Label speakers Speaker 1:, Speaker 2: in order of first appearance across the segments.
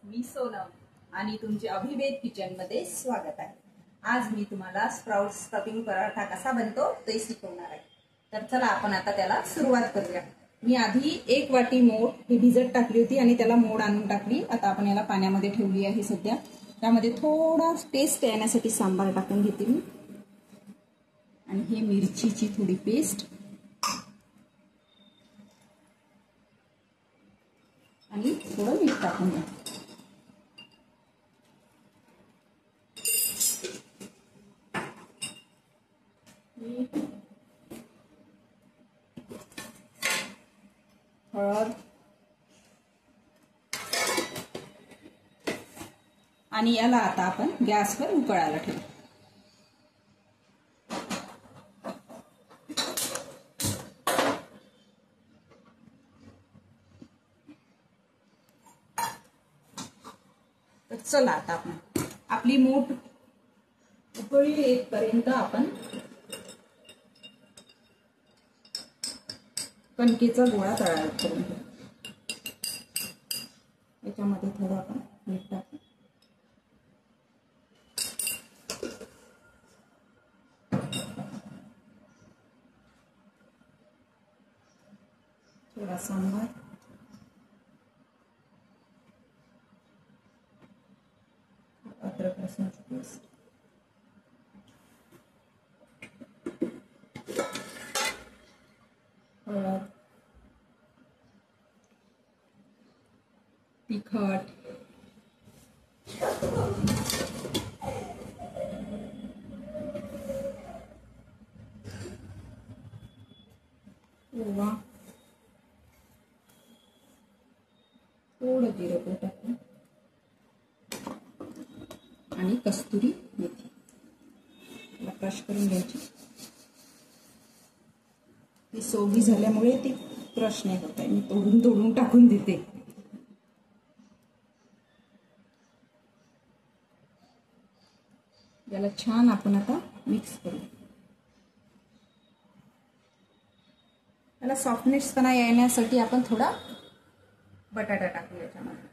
Speaker 1: मी सोनम आणि तुमचे अभिवेद किचन मध्ये स्वागत आहे। आज मी तुम्हाला स्प्राउट स्टफिंग पराठा कसा बनतो ते शिकवणार आहे। तर चला आपण आता त्याला सुरुवात करूया। मी आधी 1 वाटी मोड ही भिजत टाकली होती आणि त्याला मोड आणून टाकली। आता आपण याला पाण्यामध्ये ठेवली आहे सध्या। त्यामध्ये थोडा टेस्ट येण्यासाठी सांबार टाकून घेते मी आणि हे मिरचीची थोडी पेस्ट आणि थोडं मीठ टाकून द्या। हळद आणि याला आता आपण गॅसवर उकळायला ठेवू। तर चला आता आपण आपली मूठ उकळी येईपर्यंत आपण कणकेचा गोळा तयार करून घेऊ। याच्यामध्ये थोडं आपण मीठ टाकू, थोडा सांबार, अद्रक लसूणची पेस्ट, हळद, तिखट, ओवा, थोडं जिरं टाकून आणि कस्तुरी मेथी याला क्रश करून घ्यायची। ती सोगी झाल्यामुळे ती क्रश नाही होत आहे, मी तोडून टाकून देते। याला छान आपण आता मिक्स करू। याला सॉफ्टनेसपणा येण्यासाठी आपण थोडा बटाटा टाकू याच्यामध्ये।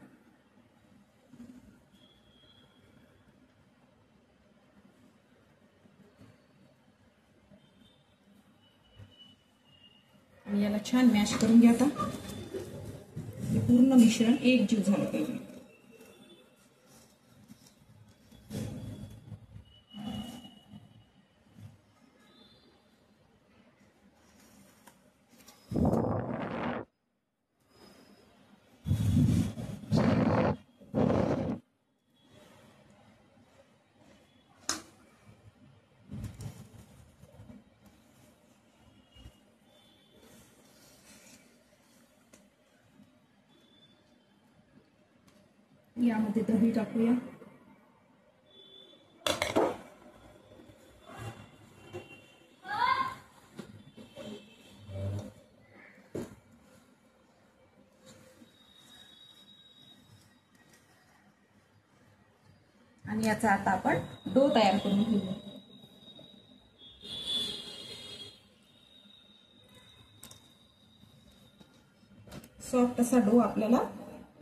Speaker 1: आणि याला छान मॅश करून घ्या। आता हे पूर्ण मिश्रण एकजीव झालं पाहिजे। यामध्ये दही टाकूया, आणि याचा आता आपण डो तयार करून घेऊया। सॉफ्ट असा डो आपल्याला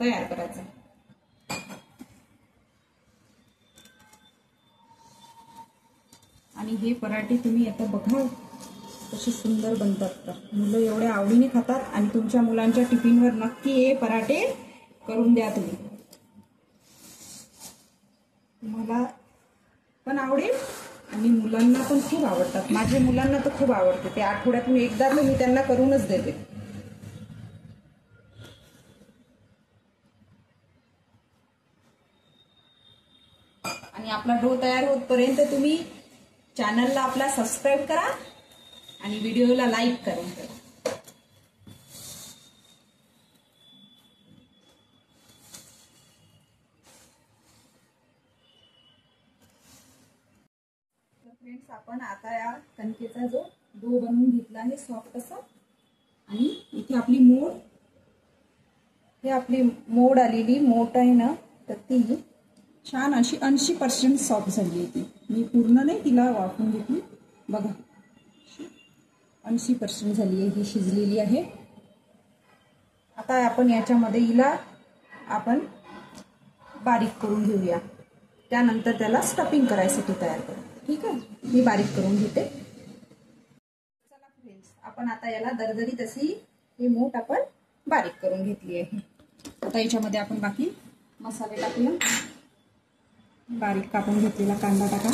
Speaker 1: तयार करायचा आहे। आणि हे पराठे तुम्ही आता बघा कसे सुंदर बनतात। तर मुलं एवढ्या आवडीने खातात आणि तुमच्या मुलांच्या टिफिनवर नक्की हे पराठे करून द्या तुम्ही। तुम्हाला पण आवडेल आणि मुलांना पण खूप आवडतात। माझ्या मुलांना तर खूप आवडते, ते आठवड्यातून एकदा तर मी त्यांना करूनच देते। आणि आपला डो तयार होतपर्यंत तुम्ही चॅनलला आपला सबस्क्राइब करा आणि व्हिडिओला लाईक करून ठेवा। तर फ्रेंड्स, आपण आता या कणकेचा जो डो बनवून घेतला आहे सॉफ्ट असा, आणि इथे आपली मोड, हे आपली मोड आलेली मोठ आहे ना, तर ती छान अशी 80% सॉफ्ट झाली आहे। ती मी पूर्ण नाही तिला वाफवून घेतली, बघा 80% झाली आहे, ही शिजलेली आहे। आता आपण याच्यामध्ये हिला आपण बारीक करून घेऊया. त्यानंतर त्याला स्टफिंग करायसाठी तयार करू. ठीक आहे, मी बारीक करून घेते. चला फ्रेंड्स, आपण आता याला दरदरीत अशी ही मूठ आपण बारीक करून घेतली आहे. आता याच्यामध्ये आपण बाकी मसाले टाकूया. बारीक कापून घेतलेला कांदा टाका.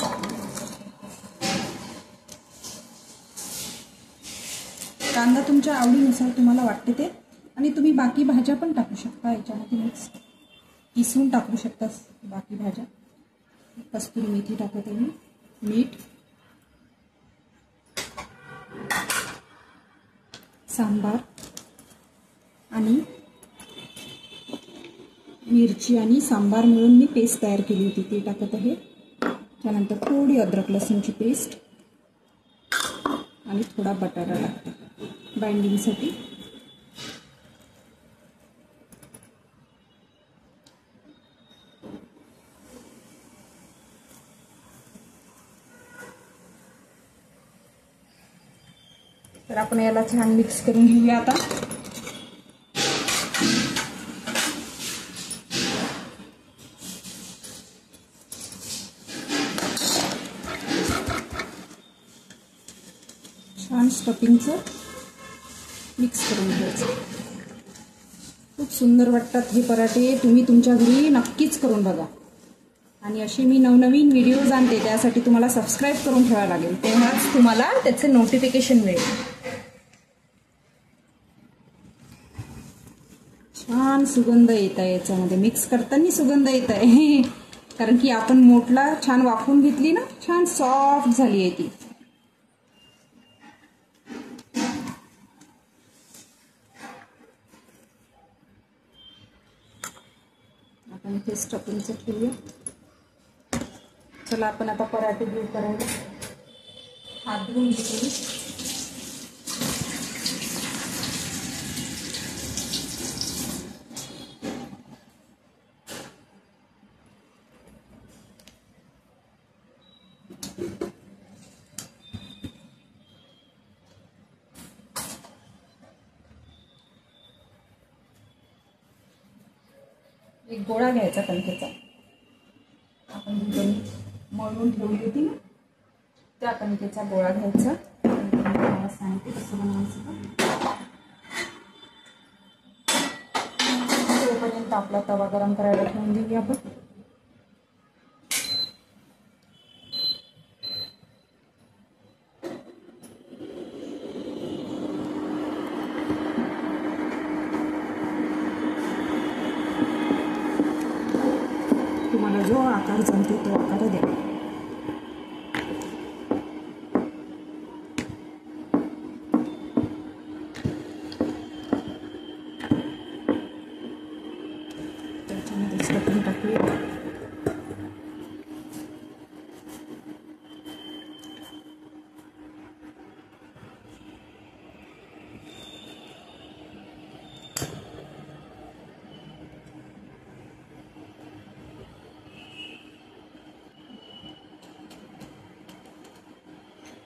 Speaker 1: कांदा तुमच्या आवडीनुसार तुम्हाला वाटते ते, आणि तुम्ही बाकी भाज्या पण टाकू शकता याच्यामध्ये, मिक्स किसून टाकू शकता बाकी भाज्या. कस्तुरी मेथी टाकते मी, मीठ, सांबार आणि मिरची आणि सांबार मिळून मी पेस्ट तयार केली होती ती टाकत आहे. त्यानंतर थोडी अद्रक लसूणची पेस्ट आणि थोडा बटाटा टाकते बाइंडिंगसाठी. तर आपण याला छान मिक्स करून घेऊया आता. छान स्टफिंगचं मिक्स करून घ्यायचं. खूप सुंदर वाटतात हे पराठे. तुम्ही तुमच्या घरी नक्कीच करून बघा. आणि असे मी नवनवीन व्हिडिओज आणते, त्यासाठी तुम्हाला सबस्क्राईब करून ठेवावं लागेल, तेव्हाच तुम्हाला त्याचे नोटिफिकेशन मिळेल. छान सुगंध येत आहे याच्यामध्ये, मिक्स करताना सुगंध येत आहे कारण की आपण मोठला छान वाफवून घेतली ना, छान सॉफ्ट झाली आहे ती. आपण इथे स्टफिंगचं ठेवूया. चला आपण आता पराठे घेऊ करायला. हात धुवून घेतली. एक गोळा घ्यायचा कणकेचा. आपण मळून ठेवली होती ना, त्या कणकेचा गोळा घ्यायचा. सांगते कसं बनवायचं. तोपर्यंत आपला तवा गरम करायला ठेवून देऊया आपण. तुम्हाला जो आकार जमतो तो आकार द्या. त्याच्यामध्ये स्टफिंग टाकूया.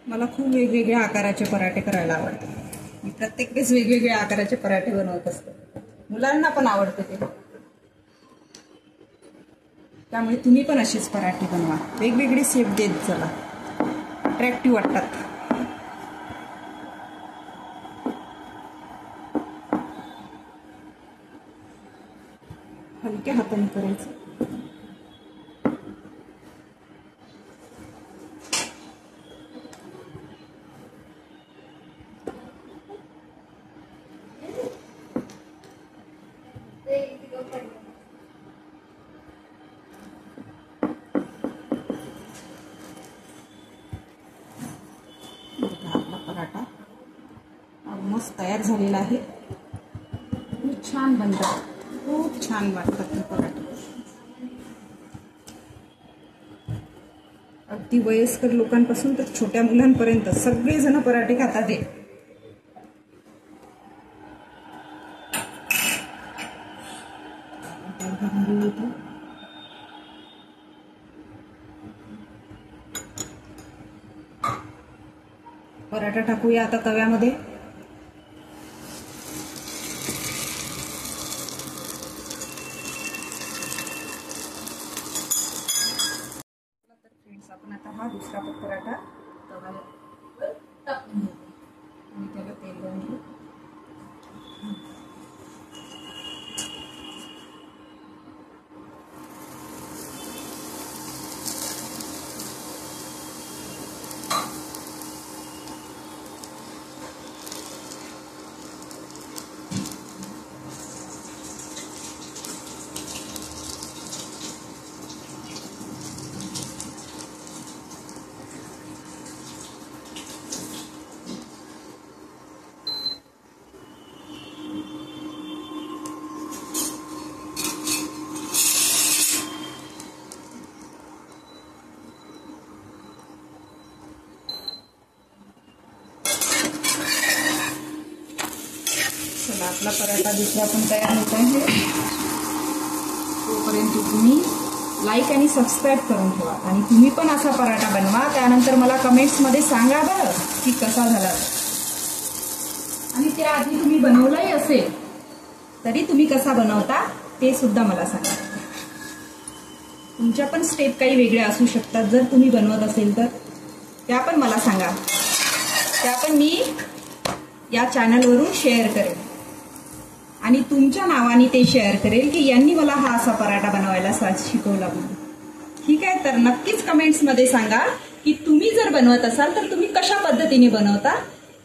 Speaker 1: मला खूप वेगवेगळ्या आकाराचे पराठे करायला आवडतात. मी प्रत्येक वेळेस वेगवेगळ्या आकाराचे पराठे बनवत असते. मुलांना पण आवडते ते. त्यामुळे तुम्ही पण असेच पराठे बनवा, वेगवेगळे शेप देत चला, अट्रॅक्टिव्ह वाटतात. हलक्या हाताने करायचं. आपला पराठा ऑलमोस्ट तयार झालेला आहे. खूप छान बनतात, खूप छान वाटतात हे पराठे. अगदी वयस्कर लोकांपासून तर छोट्या मुलांपर्यंत सगळेजण पराठे खातात. हे पराठा टाकूया आता तव्यामध्ये. दुसरा पण पराठा तव्यावर टाकून घेते आणि त्याला तेल लावून घेऊ. चला आपला पराठा दुसरा पण तयार होत आहे. तोपर्यंत तुम्ही लाईक आणि सबस्क्राईब करून ठेवा आणि तुम्ही पण असा पराठा बनवा. त्यानंतर मला कमेंट्समध्ये सांगा बरं की कसा झाला. आणि त्याआधी तुम्ही बनवलाही असेल तरी तुम्ही कसा बनवता ते सुद्धा मला सांगा. तुमच्या पण स्टेप काही वेगळ्या असू शकतात. जर तुम्ही बनवत असेल तर त्या पण मला सांगा. त्या पण मी या चॅनलवरून शेअर करेन आणि तुमच्या नावाने ते शेअर करेल की यांनी मला हा असा पराठा बनवायला शिकवला म्हणून. ठीक आहे, तर नक्कीच कमेंट्समध्ये सांगा की तुम्ही जर बनवत असाल तर तुम्ही कशा पद्धतीने बनवता.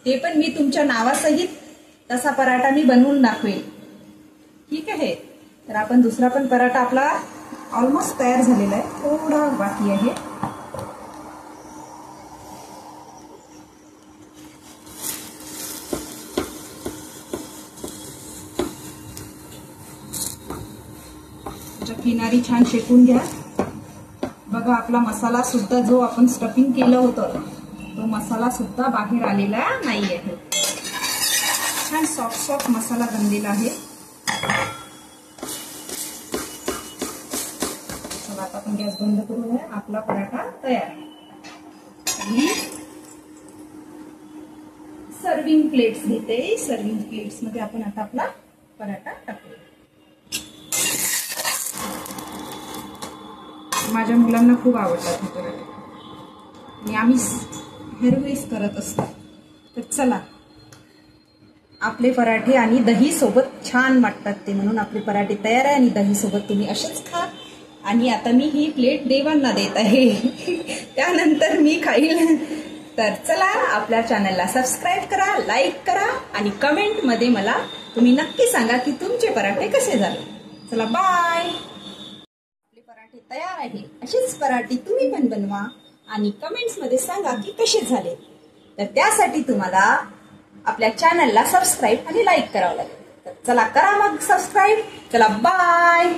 Speaker 1: ते पण मी तुमच्या नावासहित तसा पराठा मी बनवून दाखवेल. ठीक आहे, तर आपण दुसरा पण पराठा आपला ऑलमोस्ट तयार झालेला आहे. थोडा बाकी आहे. किनारी छान शेकून घ्या. बघा आपला मसाला सुद्धा जो आपण स्टफिंग केलं होतं तो मसाला सुद्धा बाहेर आलेला नाही आहे. छान सॉफ्ट सॉफ्ट मसाला बनलेला आहे. चला आता आपण गॅस बंद करूया. आपला पराठा तयार आहे. आणि सर्विंग प्लेट्स घेते. सर्विंग प्लेट्स मध्ये आपण आता आपला पराठा टाकूया. माझ्या मुलांना खूप आवडतात हे पराठे आणि आम्ही हरवेळेस करत असतो. तर चला आपले पराठे आणि दही सोबत छान वाटतात ते, म्हणून आपले पराठे तयार आहे आणि दही सोबत तुम्ही असेच खा. आणि आता मी ही प्लेट देवांना देत आहे. त्यानंतर मी खाईल. तर चला आपल्या चॅनलला सबस्क्राईब करा, लाईक करा आणि कमेंटमध्ये मला तुम्ही नक्की सांगा की तुमचे पराठे कसे झाले. चला बाय. पराठे तयार आहे. असेच पराठे तुम्ही पण बनवा आणि कमेंट्स मध्ये सांगा की कसे झाले. तर त्यासाठी तुम्हाला आपल्या चॅनलला सबस्क्राईब आणि लाईक करावं लागेल. तर चला करा मग सबस्क्राईब. चला बाय.